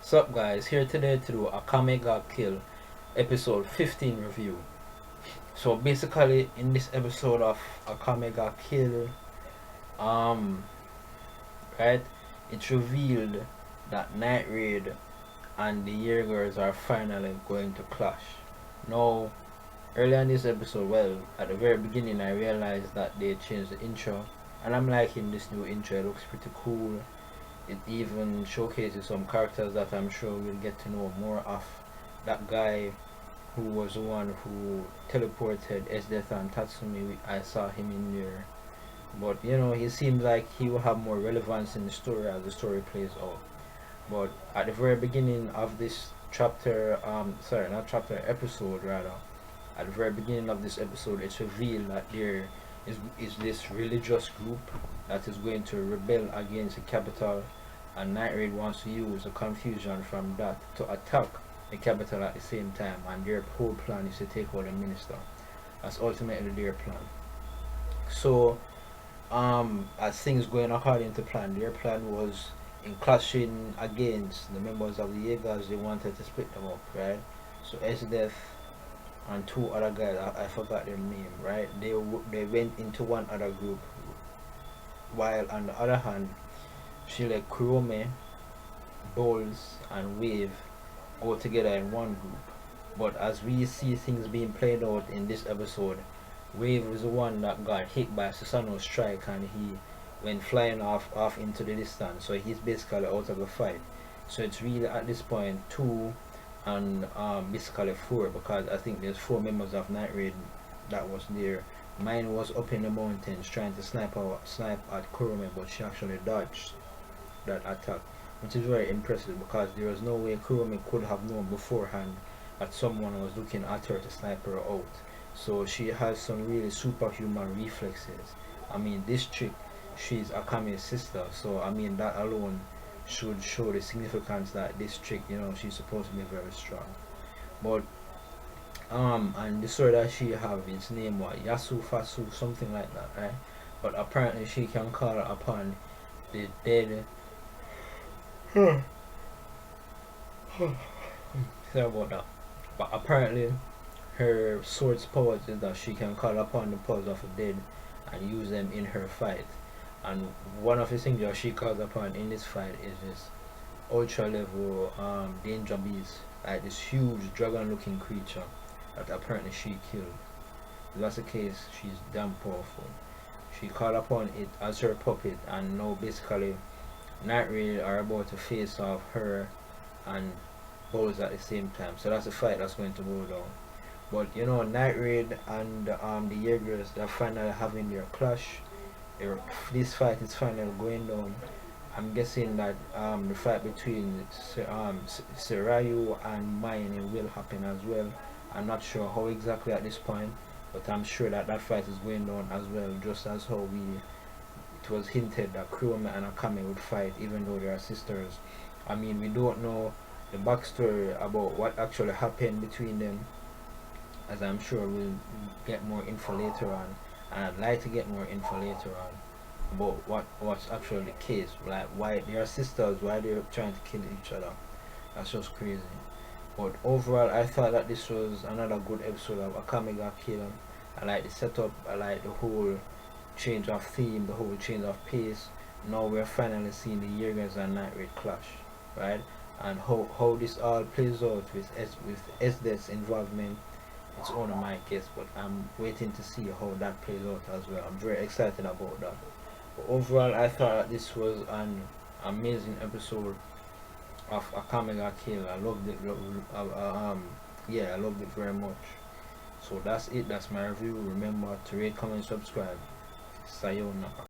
Sup guys, here today to do Akame got killed episode 15 review. So basically in this episode of Akame got killed, um right, it's revealed that Night Raid and the Jaegers are finally going to clash. Now earlier in this episode, well at the very beginning I realized that they changed the intro and I'm liking this new intro. It looks pretty cool. It even showcases some characters that I'm sure we'll get to know more of. That guy who was the one who teleported Esdeath and Tatsumi, I saw him in there. But you know, he seems like he will have more relevance in the story as the story plays out. But at the very beginning of this chapter, sorry, not chapter, episode rather, at the very beginning of this episode, it's revealed that there is this religious group that is going to rebel against the capital, and Night Raid wants to use the confusion from that to attack the capital at the same time, and their whole plan is to take out the minister. That's ultimately their plan. So, as things going according to plan, their plan was in clashing against the members of the Jaegers. They wanted to split them up, right? So Esdeath and two other guys, I forgot their name, right? They went into one other group, while on the other hand, she let Kurome, Bowls, and Wave go together in one group. But as we see things being played out in this episode, Wave was the one that got hit by Susanoo's strike and he went flying off into the distance. So he's basically out of the fight. So it's really at this point two and basically four, because I think there's four members of Night Raid that was there. Mine was up in the mountains trying to snipe at Kurome, but she actually dodged that attack, which is very impressive because there was no way Kurome could have known beforehand that someone was looking at her to snipe her out. So she has some really superhuman reflexes. I mean, this chick, she's Akame's sister, so I mean that alone should show the significance that this chick, you know, she's supposed to be very strong. But and the sword that she have, its name was Yasu Fasu, something like that, right? But apparently she can call upon the dead. Sorry about that. But apparently her sword's powers is that she can call upon the powers of the dead and use them in her fight. And one of the things that she calls upon in this fight is this ultra level danger beast, like this huge dragon looking creature that apparently she killed. If that's the case, she's damn powerful. She called upon it as her puppet, and now basically Night Raid are about to face off her and Bowls at the same time. So that's the fight that's going to go down. But you know, Night Raid and the Jaegers, they're finally having their clash. This fight is finally going down. I'm guessing that the fight between Serayu and Mine will happen as well. I'm not sure how exactly at this point, but I'm sure that that fight is going on as well, just as how it was hinted that Kurome and Akame would fight even though they are sisters. I mean, we don't know the backstory about what actually happened between them, as I'm sure we'll get more info later on, and I'd like to get more info later on about what's actually the case, like why they are sisters, why they're trying to kill each other. That's just crazy. But overall, I thought that this was another good episode of Akame got killed. I like the setup, I like the whole change of theme, the whole change of pace. Now we're finally seeing the Jaegers and Night Raid clash, right? And how this all plays out with Esdeath's involvement, it's only my guess, but I'm waiting to see how that plays out as well. I'm very excited about that. But overall, I thought that this was an amazing episode of Akame got killed. I loved it. Yeah, I loved it very much. So that's it. That's my review. Remember to rate, comment, subscribe. Sayonara.